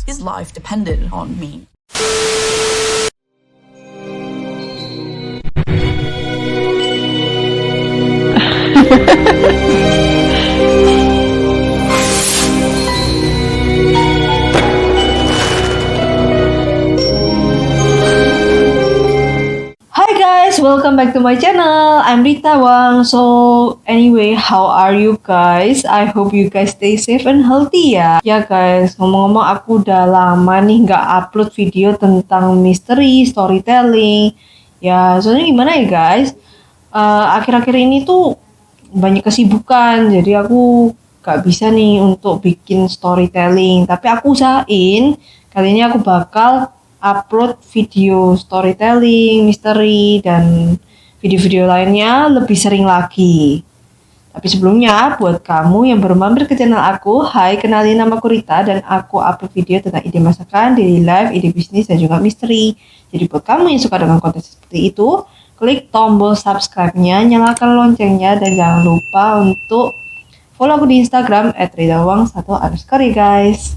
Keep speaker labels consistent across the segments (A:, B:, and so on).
A: his life depended on me.
B: Welcome back to my channel. I'm Rita Wang. So anyway, how are you guys? I hope you guys stay safe and healthy ya. Ya guys, ngomong-ngomong aku udah lama nih nggak upload video tentang misteri, storytelling. Ya soalnya gimana ya guys? Akhir-akhir ini tuh banyak kesibukan, jadi aku nggak bisa nih untuk bikin storytelling. Tapi aku usahain kali ini aku bakal upload video storytelling, misteri, dan video-video lainnya lebih sering lagi. Tapi sebelumnya, buat kamu yang baru mampir ke channel aku, hai, kenalin nama aku Rita, dan aku upload video tentang ide masakan, daily life, ide bisnis, dan juga misteri. Jadi buat kamu yang suka dengan konten seperti itu, klik tombol subscribe-nya, nyalakan loncengnya, dan jangan lupa untuk follow aku di Instagram @ritawang1_ guys.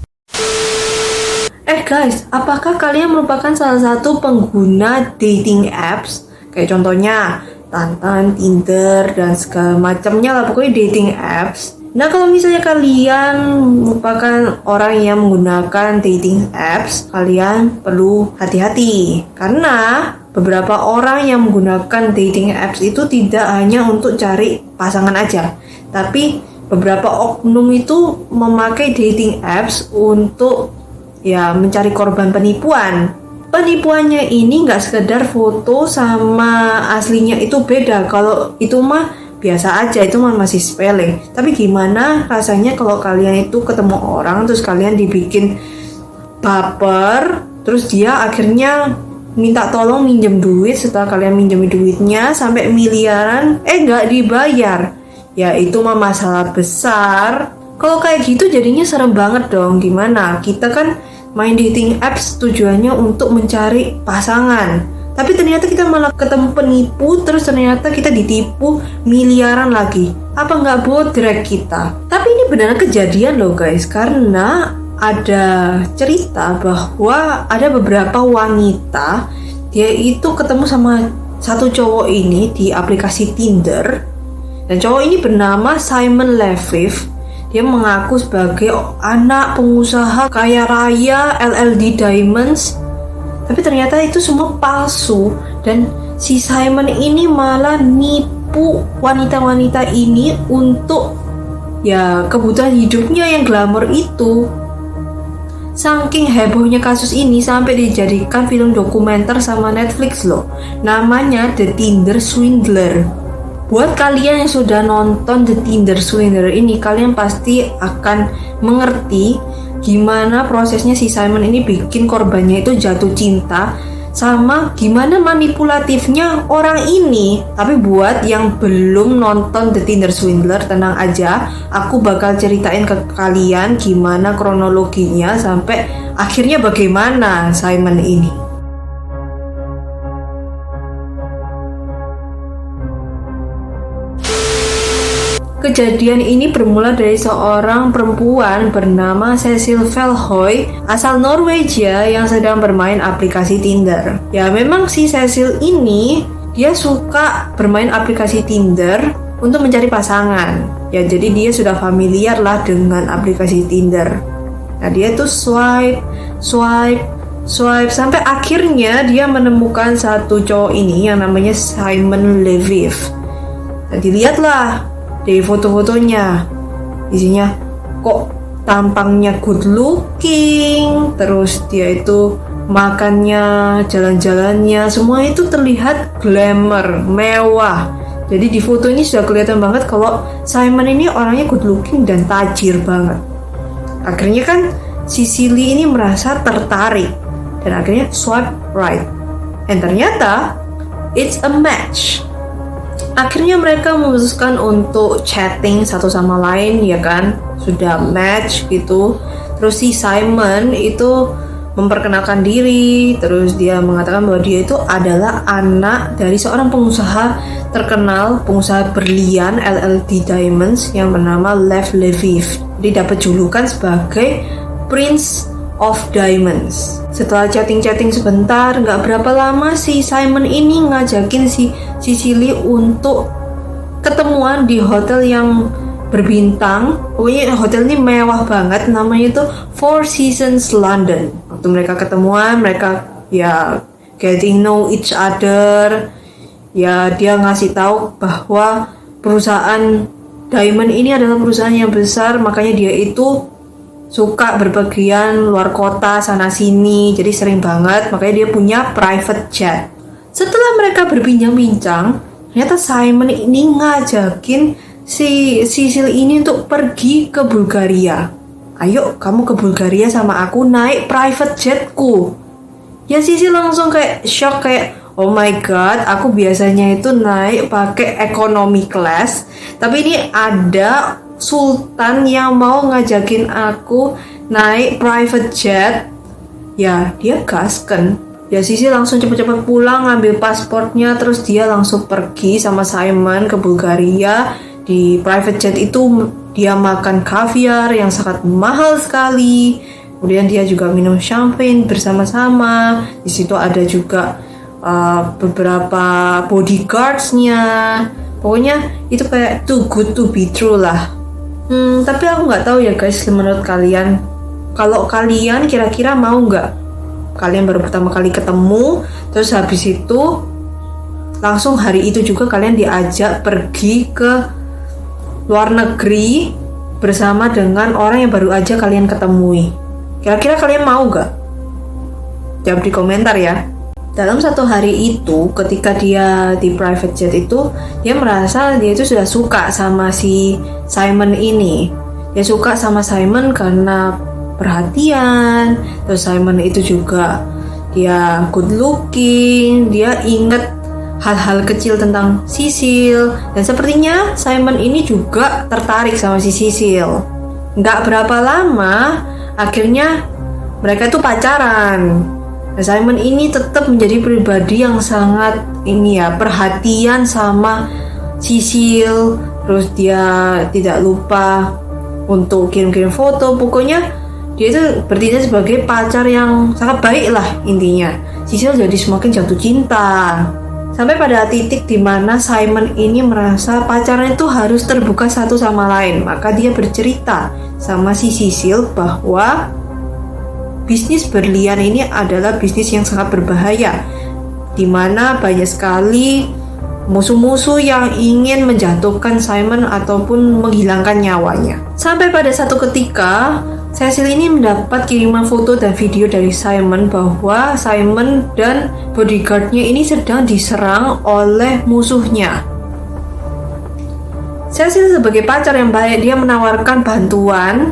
B: Guys, apakah kalian merupakan salah satu pengguna dating apps? Kayak contohnya Tantan, Tinder, dan segala macamnya lah, pokoknya dating apps. Nah, kalau misalnya kalian merupakan orang yang menggunakan dating apps, kalian perlu hati-hati. Karena beberapa orang yang menggunakan dating apps itu tidak hanya untuk cari pasangan aja, tapi beberapa oknum itu memakai dating apps untuk mencari korban penipuan. Penipuannya ini nggak sekedar foto sama aslinya itu beda. Kalau itu mah biasa aja, itu mah masih sepele. Tapi gimana rasanya kalau kalian itu ketemu orang terus kalian dibikin baper, terus dia akhirnya minta tolong minjem duit, setelah kalian minjem duitnya sampai miliaran, nggak dibayar. Ya itu mah masalah besar. Kalau kayak gitu jadinya serem banget dong. Gimana? Kita kan main dating apps tujuannya untuk mencari pasangan, tapi ternyata kita malah ketemu penipu, terus ternyata kita ditipu miliaran lagi. Apa nggak bodrek kita? Tapi ini beneran kejadian loh guys, karena ada cerita bahwa ada beberapa wanita dia itu ketemu sama satu cowok ini di aplikasi Tinder, dan cowok ini bernama Simon Leviev. Dia mengaku sebagai anak pengusaha kaya raya LLD Diamonds, tapi ternyata itu semua palsu. Dan si Simon ini malah nipu wanita-wanita ini untuk kebutuhan hidupnya yang glamor itu. Saking hebohnya kasus ini sampai dijadikan film dokumenter sama Netflix loh. Namanya The Tinder Swindler. Buat kalian yang sudah nonton The Tinder Swindler ini, kalian pasti akan mengerti gimana prosesnya si Simon ini bikin korbannya itu jatuh cinta, sama gimana manipulatifnya orang ini. Tapi buat yang belum nonton The Tinder Swindler, tenang aja, aku bakal ceritain ke kalian gimana kronologinya sampai akhirnya bagaimana Simon ini. Kejadian ini bermula dari seorang perempuan bernama Cecil Velhoy asal Norwegia yang sedang bermain aplikasi Tinder. Ya memang si Cecil ini dia suka bermain aplikasi Tinder untuk mencari pasangan. Ya jadi dia sudah familiar lah dengan aplikasi Tinder. Nah dia tuh swipe sampai akhirnya dia menemukan satu cowok ini yang namanya Simon Leviev. Nah dilihatlah dari foto-fotonya, isinya kok tampangnya good looking, terus dia itu makannya, jalan-jalannya, semua itu terlihat glamour, mewah. Jadi di foto ini sudah kelihatan banget kalau Simon ini orangnya good looking dan tajir banget. Akhirnya kan si Silly ini merasa tertarik dan akhirnya swipe right. Dan ternyata it's a match. Akhirnya mereka memutuskan untuk chatting satu sama lain, ya kan, sudah match gitu. Terus si Simon itu memperkenalkan diri, terus dia mengatakan bahwa dia itu adalah anak dari seorang pengusaha terkenal, pengusaha berlian LLD Diamonds yang bernama Lev Leviev. Dia dapat julukan sebagai Prince of Diamonds. Setelah chatting-chatting sebentar, nggak berapa lama si Simon ini ngajakin si Cicely untuk ketemuan di hotel yang berbintang. Pokoknya hotel ini mewah banget, namanya itu Four Seasons London. Waktu mereka ketemuan, mereka ya getting know each other. Ya dia ngasih tahu bahwa perusahaan Diamond ini adalah perusahaan yang besar, makanya dia itu suka berpergian luar kota sana sini, jadi sering banget, makanya dia punya private jet. Setelah mereka berbincang-bincang, ternyata Simon ini ngajakin si Cecil ini untuk pergi ke Bulgaria. Ayo kamu ke Bulgaria sama aku naik private jetku. Ya Cecil langsung kayak shock, kayak oh my god, aku biasanya itu naik pakai economy class, tapi ini ada Sultan yang mau ngajakin aku naik private jet. Ya dia gasken. Ya Sisi langsung cepet-cepet pulang ngambil pasportnya, terus dia langsung pergi sama Simon ke Bulgaria. Di private jet itu dia makan caviar yang sangat mahal sekali. Kemudian dia juga minum champagne bersama-sama. Di situ ada juga beberapa bodyguards-nya. Pokoknya itu kayak too good to be true lah. Tapi aku nggak tahu ya guys, menurut kalian, kalau kalian kira-kira mau nggak? Kalian baru pertama kali ketemu, terus habis itu langsung hari itu juga kalian diajak pergi ke luar negeri bersama dengan orang yang baru aja kalian ketemui. Kira-kira kalian mau nggak? Jawab di komentar ya. Dalam satu hari itu, ketika dia di private jet itu, dia merasa dia itu sudah suka sama si Simon ini. Dia suka sama Simon karena perhatian, terus Simon itu juga dia good looking, dia inget hal-hal kecil tentang Cecil, dan sepertinya Simon ini juga tertarik sama si Cecil. Nggak berapa lama, akhirnya mereka itu pacaran. Nah, Simon ini tetap menjadi pribadi yang sangat perhatian sama Cecil, terus dia tidak lupa untuk kirim-kirim foto. Pokoknya dia itu bertindak sebagai pacar yang sangat baik lah intinya. Cecil jadi semakin jatuh cinta. Sampai pada titik dimana Simon ini merasa pacarnya itu harus terbuka satu sama lain. Maka dia bercerita sama si Cecil bahwa bisnis berlian ini adalah bisnis yang sangat berbahaya, dimana banyak sekali musuh-musuh yang ingin menjatuhkan Simon ataupun menghilangkan nyawanya. Sampai pada satu ketika, Cecil ini mendapat kiriman foto dan video dari Simon bahwa Simon dan bodyguardnya ini sedang diserang oleh musuhnya. Cecil sebagai pacar yang baik, dia menawarkan bantuan.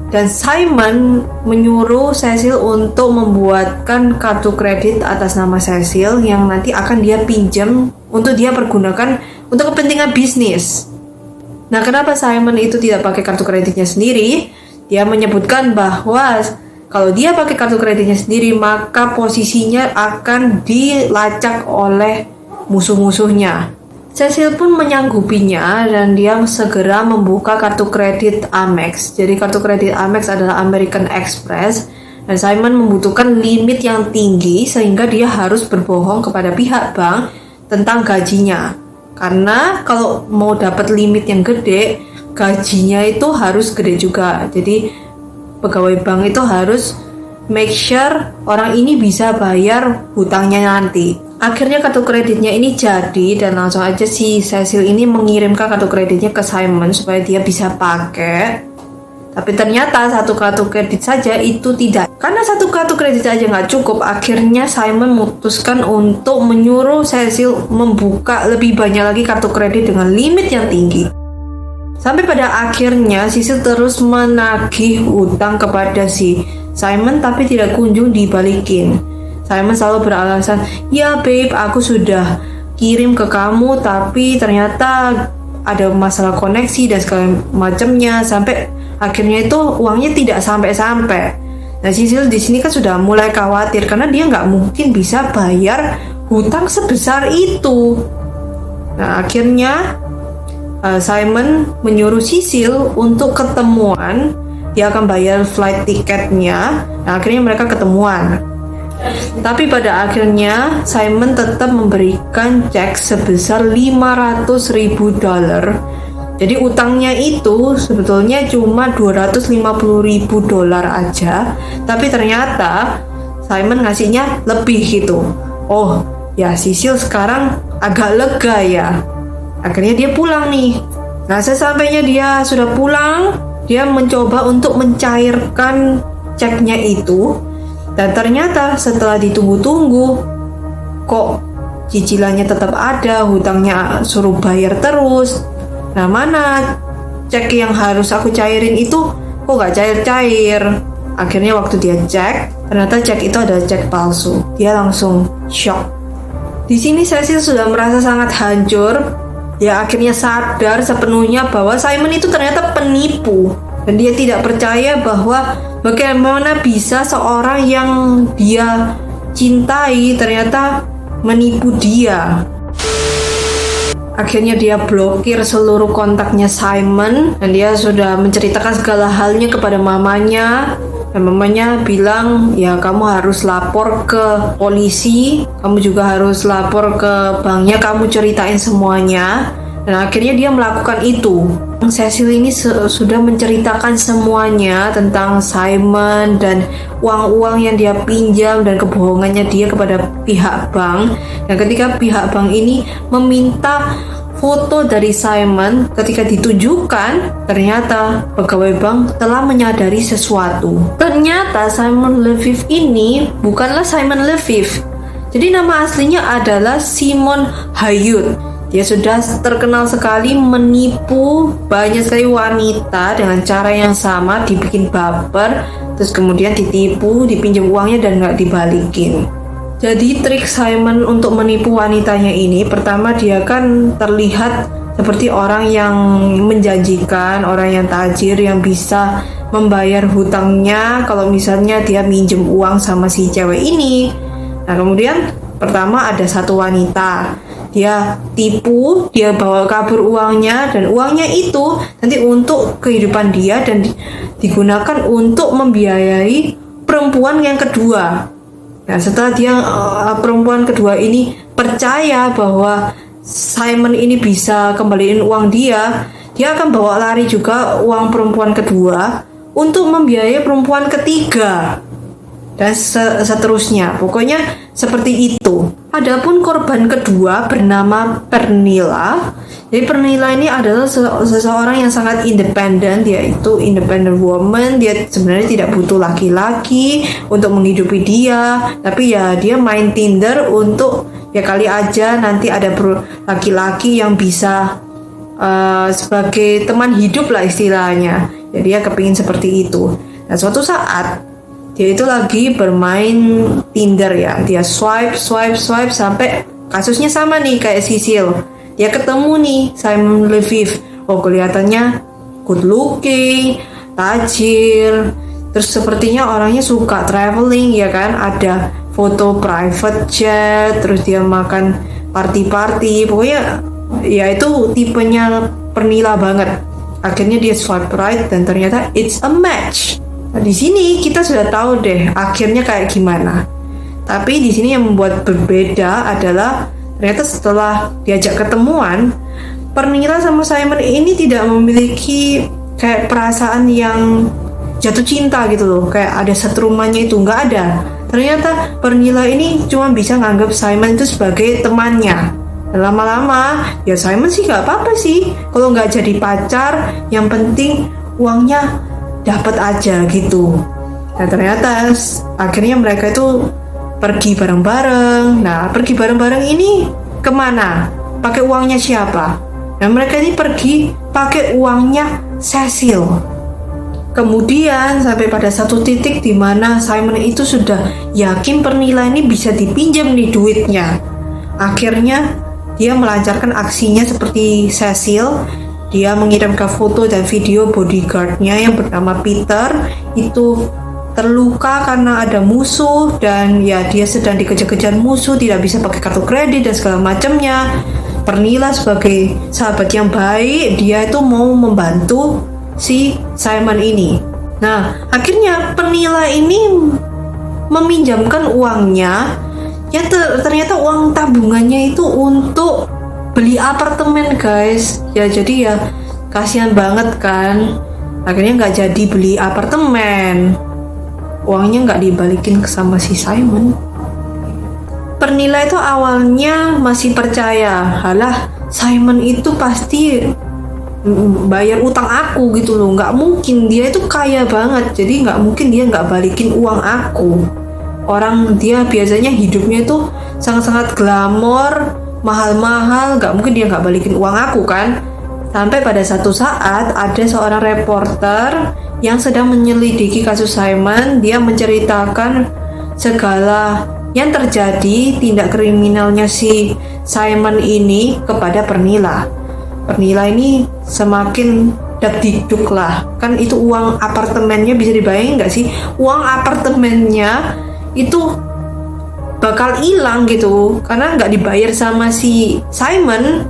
B: Dan Simon menyuruh Cecil untuk membuatkan kartu kredit atas nama Cecil yang nanti akan dia pinjam untuk dia pergunakan untuk kepentingan bisnis. Nah, kenapa Simon itu tidak pakai kartu kreditnya sendiri? Dia menyebutkan bahwa kalau dia pakai kartu kreditnya sendiri, maka posisinya akan dilacak oleh musuh-musuhnya. Cecil pun menyanggupinya dan dia segera membuka kartu kredit Amex. Jadi kartu kredit Amex adalah American Express, dan Simon membutuhkan limit yang tinggi sehingga dia harus berbohong kepada pihak bank tentang gajinya. Karena kalau mau dapat limit yang gede, gajinya itu harus gede juga. Jadi pegawai bank itu harus make sure orang ini bisa bayar hutangnya nanti. Akhirnya kartu kreditnya ini jadi, dan langsung aja si Cecil ini mengirimkan kartu kreditnya ke Simon supaya dia bisa pakai. Tapi ternyata satu kartu kredit saja itu tidak. Karena satu kartu kredit aja nggak cukup, akhirnya Simon memutuskan untuk menyuruh Cecil membuka lebih banyak lagi kartu kredit dengan limit yang tinggi. Sampai pada akhirnya Cecil terus menagih utang kepada si Simon tapi tidak kunjung dibalikin. Simon selalu beralasan, ya babe, aku sudah kirim ke kamu, tapi ternyata ada masalah koneksi dan segala macamnya, sampai akhirnya itu uangnya tidak sampai-sampai. Nah, Cecil di sini kan sudah mulai khawatir karena dia nggak mungkin bisa bayar hutang sebesar itu. Nah, akhirnya Simon menyuruh Cecil untuk ketemuan dia akan bayar flight tiketnya. Nah, akhirnya mereka ketemuan. Tapi pada akhirnya Simon tetap memberikan cek sebesar $500.000. Jadi utangnya itu sebetulnya cuma $250.000 aja, tapi ternyata Simon ngasihnya lebih gitu. Oh ya, Sisil sekarang agak lega ya. Akhirnya dia pulang nih. Nah, sesampainya dia sudah pulang, dia mencoba untuk mencairkan ceknya itu. Dan ternyata setelah ditunggu-tunggu, kok cicilannya tetap ada, hutangnya suruh bayar terus. Nah, mana cek yang harus aku cairin itu kok gak cair-cair. Akhirnya waktu dia cek, ternyata cek itu adalah cek palsu. Dia langsung shock. Di sini Cecil sudah merasa sangat hancur. Dia akhirnya sadar sepenuhnya bahwa Simon itu ternyata penipu. Dan dia tidak percaya bahwa bagaimana bisa seorang yang dia cintai ternyata menipu dia. Akhirnya dia blokir seluruh kontaknya Simon dan dia sudah menceritakan segala halnya kepada mamanya. Dan mamanya bilang, ya kamu harus lapor ke polisi, kamu juga harus lapor ke banknya, kamu ceritain semuanya. Dan akhirnya dia melakukan itu. Cecil ini sudah menceritakan semuanya tentang Simon dan uang-uang yang dia pinjam dan kebohongannya dia kepada pihak bank. Dan ketika pihak bank ini meminta foto dari Simon, ketika ditunjukkan, ternyata pegawai bank telah menyadari sesuatu. Ternyata Simon Leviev ini bukanlah Simon Leviev. Jadi nama aslinya adalah Simon Hayut. Dia sudah terkenal sekali menipu banyak sekali wanita dengan cara yang sama, dibikin baper, terus kemudian ditipu, dipinjam uangnya dan nggak dibalikin. Jadi trik Simon untuk menipu wanitanya ini, pertama dia kan terlihat seperti orang yang menjanjikan, orang yang tajir yang bisa membayar hutangnya kalau misalnya dia minjem uang sama si cewek ini. Nah, kemudian pertama ada satu wanita, dia tipu, dia bawa kabur uangnya, dan uangnya itu nanti untuk kehidupan dia dan digunakan untuk membiayai perempuan yang kedua. Nah, setelah dia perempuan kedua ini percaya bahwa Simon ini bisa kembaliin uang dia, dia akan bawa lari juga uang perempuan kedua untuk membiayai perempuan ketiga. Dan seterusnya, pokoknya seperti itu. Adapun korban kedua bernama Pernilla. Jadi Pernilla ini adalah seseorang yang sangat independen. Dia itu independent woman. Dia sebenarnya tidak butuh laki-laki untuk menghidupi dia. Tapi ya dia main Tinder untuk ya kali aja nanti ada laki-laki yang bisa sebagai teman hidup lah istilahnya. Jadi dia kepingin seperti itu. Nah, suatu saat dia itu lagi bermain Tinder ya. Dia swipe sampai kasusnya sama nih kayak Sisil. Dia ketemu nih Simon Leviev. Oh, kelihatannya good looking, tajir. Terus sepertinya orangnya suka traveling ya kan. Ada foto private jet, terus dia makan party-party. Pokoknya ya itu tipenya Pernilla banget. Akhirnya dia swipe right dan ternyata it's a match. Nah, di sini kita sudah tahu deh akhirnya kayak gimana. Tapi di sini yang membuat berbeda adalah ternyata setelah diajak ketemuan, Pernilla sama Simon ini tidak memiliki kayak perasaan yang jatuh cinta gitu loh, kayak ada setrumannya itu nggak ada. Ternyata Pernilla ini cuma bisa nganggap Simon itu sebagai temannya. Dan lama-lama ya Simon sih nggak apa-apa sih kalau nggak jadi pacar, yang penting uangnya dapat aja gitu. Nah, ternyata akhirnya mereka itu pergi bareng-bareng. Nah, pergi bareng-bareng ini kemana? Pakai uangnya siapa? Nah, mereka ini pergi pakai uangnya Cecil. Kemudian sampai pada satu titik di mana Simon itu sudah yakin Pernilla ini bisa dipinjam nih duitnya. Akhirnya dia melancarkan aksinya seperti Cecil. Dia mengirimkan foto dan video bodyguardnya yang bernama Peter itu terluka karena ada musuh, dan ya dia sedang dikejar-kejar musuh, tidak bisa pakai kartu kredit dan segala macamnya. Pernilla sebagai sahabat yang baik, dia itu mau membantu si Simon ini. Nah, akhirnya Pernila ini meminjamkan uangnya. Ya ternyata uang tabungannya itu untuk beli apartemen, guys. Ya jadi ya kasihan banget kan. Akhirnya nggak jadi beli apartemen. Uangnya nggak dibalikin sama si Simon. Pernila itu awalnya masih percaya, halah Simon itu pasti bayar utang aku gitu loh, nggak mungkin, dia itu kaya banget, jadi nggak mungkin dia nggak balikin uang aku. Orang dia biasanya hidupnya itu sangat-sangat glamor, mahal-mahal, nggak mungkin dia nggak balikin uang aku kan. Sampai pada satu saat ada seorang reporter yang sedang menyelidiki kasus Simon. Dia menceritakan segala yang terjadi, tindak kriminalnya si Simon ini kepada Pernila. Pernila ini semakin dagdikduk lah, kan itu uang apartemennya, bisa dibayangin nggak sih, uang apartemennya itu bakal hilang gitu karena nggak dibayar sama si Simon.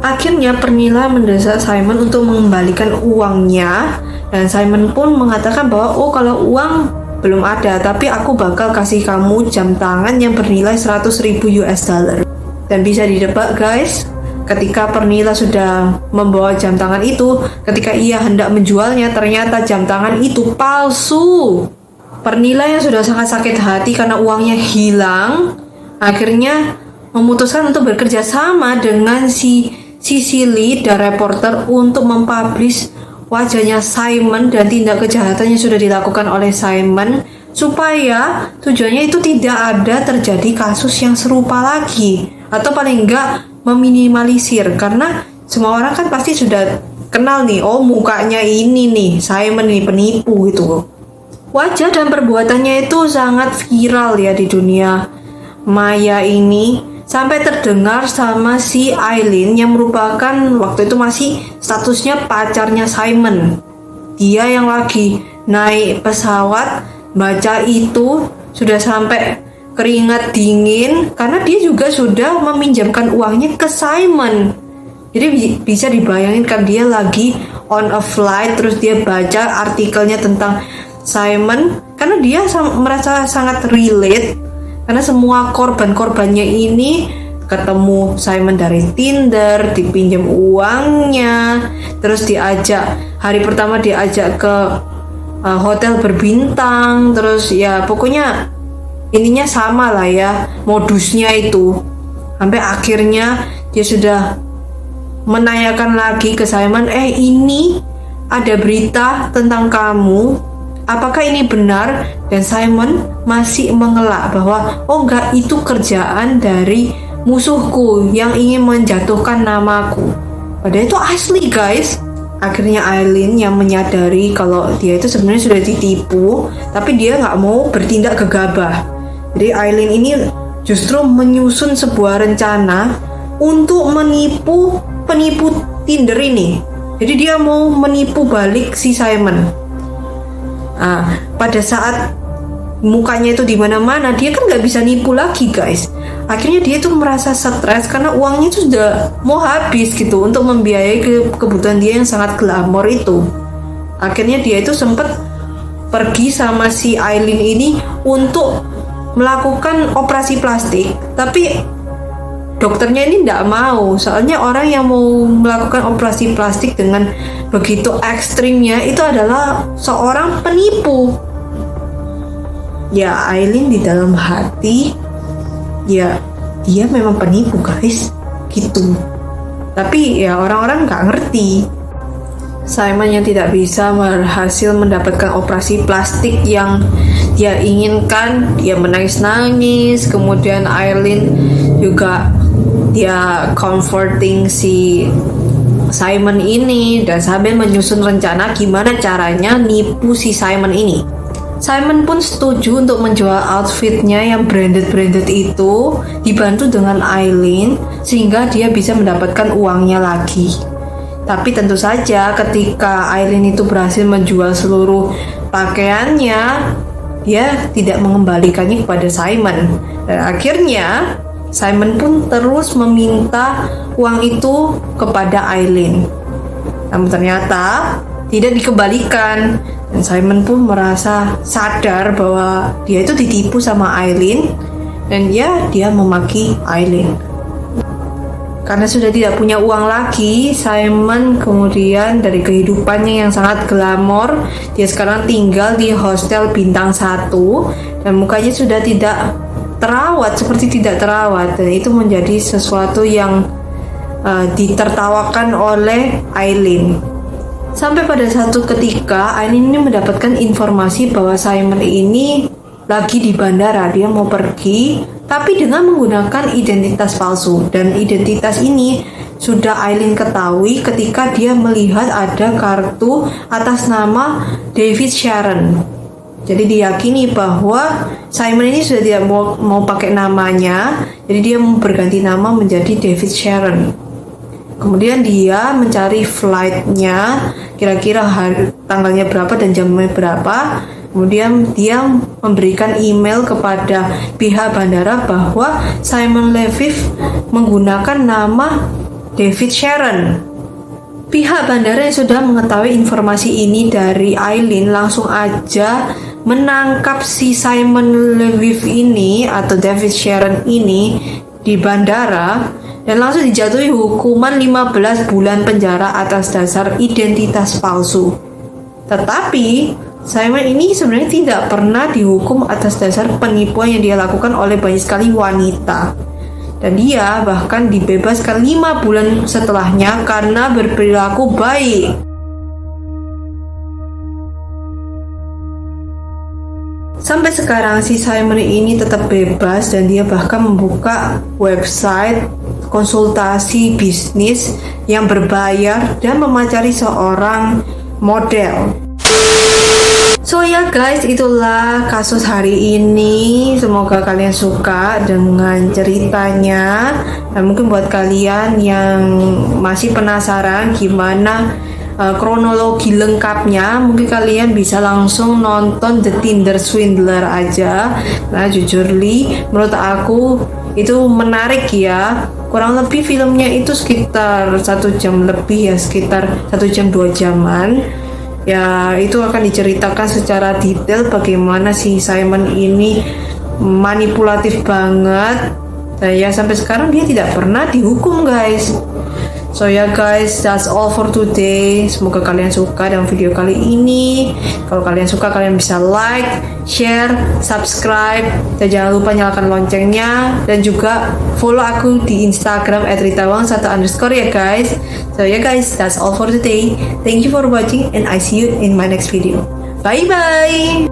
B: Akhirnya Pernila mendesak Simon untuk mengembalikan uangnya, dan Simon pun mengatakan bahwa oh kalau uang belum ada, tapi aku bakal kasih kamu jam tangan yang bernilai 100.000 US dollar. Dan bisa ditebak guys, ketika Pernila sudah membawa jam tangan itu, ketika ia hendak menjualnya, ternyata jam tangan itu palsu. Pernila yang sudah sangat sakit hati karena uangnya hilang, akhirnya memutuskan untuk bekerja sama dengan si Sicily dan reporter untuk mempublish wajahnya Simon dan tindak kejahatan yang sudah dilakukan oleh Simon, supaya tujuannya itu tidak ada terjadi kasus yang serupa lagi, atau paling enggak meminimalisir, karena semua orang kan pasti sudah kenal nih, oh mukanya ini nih Simon nih penipu gitu. Wajah dan perbuatannya itu sangat viral ya di dunia maya ini, sampai terdengar sama si Aileen yang merupakan waktu itu masih statusnya pacarnya Simon. Dia yang lagi naik pesawat baca itu sudah sampai keringat dingin karena dia juga sudah meminjamkan uangnya ke Simon. Jadi bisa dibayangin kan, dia lagi on a flight terus dia baca artikelnya tentang Simon karena dia merasa sangat relate, karena semua korban-korbannya ini ketemu Simon dari Tinder, dipinjam uangnya, terus diajak, hari pertama diajak ke hotel berbintang, terus ya pokoknya ininya sama lah ya modusnya itu. Sampai akhirnya dia sudah menanyakan lagi ke Simon, ini ada berita tentang kamu, apakah ini benar? Dan Simon masih mengelak bahwa oh enggak, itu kerjaan dari musuhku yang ingin menjatuhkan namaku. Padahal itu asli guys. Akhirnya Aileen yang menyadari kalau dia itu sebenarnya sudah ditipu, tapi dia nggak mau bertindak gegabah. Jadi Aileen ini justru menyusun sebuah rencana untuk menipu penipu Tinder ini. Jadi dia mau menipu balik si Simon. Pada saat mukanya itu di mana-mana, dia kan nggak bisa nipu lagi guys. Akhirnya dia tuh merasa stres karena uangnya itu sudah mau habis gitu untuk membiayai kebutuhan dia yang sangat glamor itu. Akhirnya dia itu sempat pergi sama si Aileen ini untuk melakukan operasi plastik, tapi dokternya ini tidak mau, soalnya orang yang mau melakukan operasi plastik dengan begitu ekstrimnya itu adalah seorang penipu. Ya Aileen di dalam hati, ya dia memang penipu guys gitu, tapi ya orang-orang nggak ngerti. Simon yang tidak bisa berhasil mendapatkan operasi plastik yang dia inginkan, dia menangis-nangis. Kemudian Aileen juga dia comforting si Simon ini dan sambil menyusun rencana gimana caranya nipu si Simon ini. Simon pun setuju untuk menjual outfitnya yang branded itu, dibantu dengan Aileen sehingga dia bisa mendapatkan uangnya lagi. Tapi tentu saja ketika Aileen itu berhasil menjual seluruh pakaiannya, dia tidak mengembalikannya kepada Simon. Dan akhirnya Simon pun terus meminta uang itu kepada Aileen. Namun ternyata tidak dikembalikan. Dan Simon pun merasa sadar bahwa dia itu ditipu sama Aileen, dan dia memaki Aileen. Karena sudah tidak punya uang lagi, Simon kemudian dari kehidupannya yang sangat glamor, dia sekarang tinggal di hostel bintang 1 dan mukanya sudah tidak terawat, seperti tidak terawat, dan itu menjadi sesuatu yang ditertawakan oleh Aileen. Sampai pada satu ketika Aileen ini mendapatkan informasi bahwa Simon ini lagi di bandara, dia mau pergi tapi dengan menggunakan identitas palsu, dan identitas ini sudah Aileen ketahui ketika dia melihat ada kartu atas nama David Sharon. Jadi diyakini bahwa Simon ini sudah tidak mau pakai namanya, jadi dia berganti nama menjadi David Sharon. Kemudian dia mencari flightnya, kira-kira tanggalnya berapa dan jamnya berapa. Kemudian dia memberikan email kepada pihak bandara bahwa Simon Leviev menggunakan nama David Sharon. Pihak bandara yang sudah mengetahui informasi ini dari Aileen langsung aja menangkap si Simon Leviev ini atau David Sharon ini di bandara dan langsung dijatuhi hukuman 15 bulan penjara atas dasar identitas palsu. Tetapi Simon ini sebenarnya tidak pernah dihukum atas dasar penipuan yang dia lakukan oleh banyak sekali wanita. Dan dia bahkan dibebaskan 5 bulan setelahnya karena berperilaku baik. Sampai sekarang si Simon ini tetap bebas dan dia bahkan membuka website konsultasi bisnis yang berbayar dan memacari seorang model. So ya guys, itulah kasus hari ini. Semoga kalian suka dengan ceritanya. Dan mungkin buat kalian yang masih penasaran gimana kronologi lengkapnya, mungkin kalian bisa langsung nonton The Tinder Swindler aja. Nah jujur Li, menurut aku itu menarik ya. Kurang lebih filmnya itu sekitar 1 jam lebih ya, sekitar 1 jam 2 jaman. Ya itu akan diceritakan secara detail bagaimana si Simon ini manipulatif banget. Dan ya sampai sekarang dia tidak pernah dihukum guys. So ya guys, that's all for today. Semoga kalian suka dengan video kali ini. Kalau kalian suka, kalian bisa like, share, subscribe, dan jangan lupa nyalakan loncengnya. Dan juga follow aku di Instagram @ritawang1_ ya guys. So ya guys, that's all for today. Thank you for watching and I see you in my next video. Bye bye.